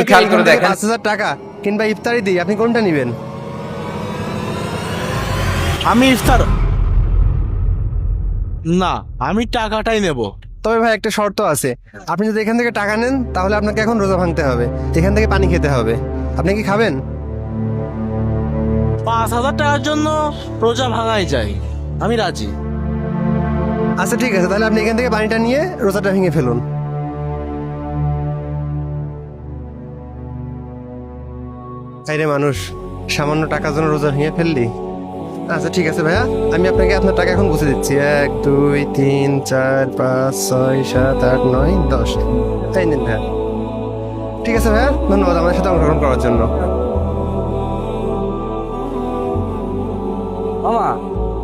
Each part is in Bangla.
একটু খেয়াল করে দেখেন। 5,000 টাকা কিংবা ইফতারি দিই, আপনি কোনটা নেবেন? আমি ইফতার না, আমি টাকাটাই নেব। তবে ভাই একটা শর্ত আছে, আপনি যদি এখান থেকে টাকা নেন তাহলে আপনাকে এখন রোজা ভাঙতে হবে, এখান থেকে পানি খেতে হবে। আপনি কি খাবেন? 5,000 টাকার জন্য রোজা ভাঙাই যায়, আমি রাজি। আচ্ছা ঠিক আছে, তাহলে আপনি এখান থেকে পানিটা নিয়ে রোজাটা ভেঙে ফেলুন। আরে মানুষ, সামান্য টাকার জন্য রোজা ভেঙে ফেললি? আচ্ছা ঠিক আছে ভাইয়া, আমি আপনাকে আপনার টাকা এখন বুঝে দিচ্ছি। 1 2 3 4 5 6 7 8 9 10। তাই নিন ভাইয়া। ঠিক আছে ভাইয়া, ধন্যবাদ আমাদের সাথে অংশগ্রহণ করার জন্য। মামা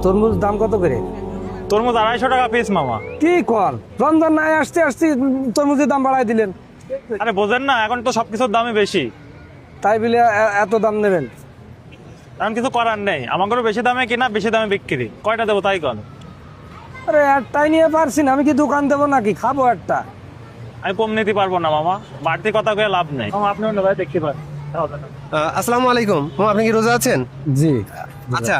তরমুজ দাম কত করে? তরমুজ 250 টাকা পিস মামা। কি কর, রমজান নাই আসতে আসতে তরমুজের দাম বাড়াই দিলেন। আরে বোঝেন না, এখন তো সবকিছুর দামই বেশি, তাই বলে এত দাম নেবেন? এখন কিছু করার নেই, আমাদেরও বেশি দামে কিনা বেশি দামে বিক্রি। কয়টা দেবো তাই কন? আরে একটাই নিয়ে পারছি না, আমি কি দোকান দেবো নাকি? খাবো একটা। আমি কম নিতে পারবো না মামা, বাড়তি কথা কয়ে লাভ নেই মামা। আপনি অন্য ভাই দেখতে পারেন। আসসালামু আলাইকুম মামা, আপনি কি রোজা আছেন? জি। আচ্ছা,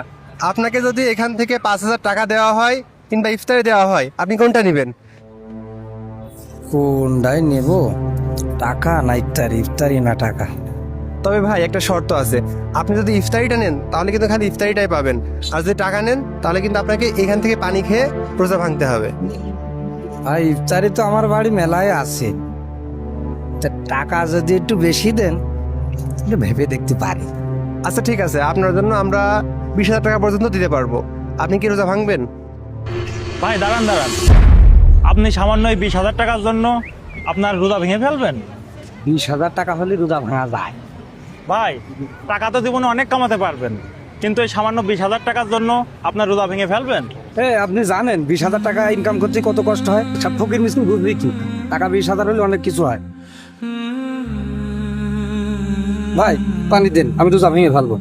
আপনাকে যদি এখান থেকে 5,000 টাকা দেওয়া হয় কিংবা ইফতারি দেওয়া হয়, আপনি কোনটা নেবেন? কোনটাই নেব? টাকা না ইফতারি? ইফতারি না টাকা? তবে ভাই একটা শর্ত আছে, আপনি যদি ইফতারিটা নেন তাহলে কিন্তু খালি ইফতারিটাই পাবেন, আর যদি টাকা নেন তাহলে কিন্তু আপনাকে এখান থেকে পানি খেয়ে রোজা ভাঙতে হবে। আর ইফতারি তো আমার বাড়ি মেলায় আছে, তা টাকা যদি একটু বেশি দেন তাহলে ভেবে দেখতে পারি। আচ্ছা ঠিক আছে, আপনার জন্য আমরা 20,000 টাকা পর্যন্ত দিতে পারবো। আপনি কি রোজা ভাঙবেন? ভাই দাঁড়ান দাঁড়ান, আপনি সামান্য এই 20,000 টাকার জন্য আপনার রোজা ভেঙে ফেলবেন? 20,000 টাকা হলে রোজা ভাঙা যায়? ভাই টাকা তো জীবনে অনেক কামাতে পারবেন, কিন্তু এই সামান্য 20,000 টাকার জন্য আপনার রোজা ভেঙে ফেলবেন? আপনি জানেন 20,000 টাকা ইনকাম করতে কত কষ্ট হয়? সব ফকির মিসকিন বুঝবি কি? টাকা 20,000 হলে অনেক কিছু হয়। ভাই পানি দেন, আমি রোজা ভেঙে ফেলবো।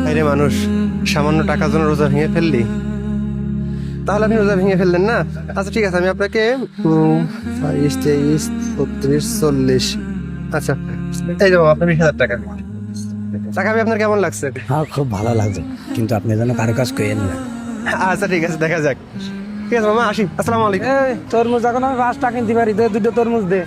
আরে মানুষ, সামান্য টাকার জন্য রোজা ভেঙে ফেললি? তাহলে আপনি রোজা ভেঙে ফেললেন না? আচ্ছা ঠিক আছে, আমি আপনাকে 22 23 32 40, আচ্ছা এই যাবো আপনার 20,000 টাকা। টাকা আমি আপনার কেমন লাগছে? হ্যাঁ খুব ভালো লাগছে, কিন্তু আপনি যেন কারো কাজ করেন না। আচ্ছা ঠিক আছে, দেখা যাক। ঠিক আছে মামা, আসি। আসসালামু আলাইকুম। তরমুজ এখন আমি 5 টাকা কিনতে পারি, দে 2টো তরমুজ দে।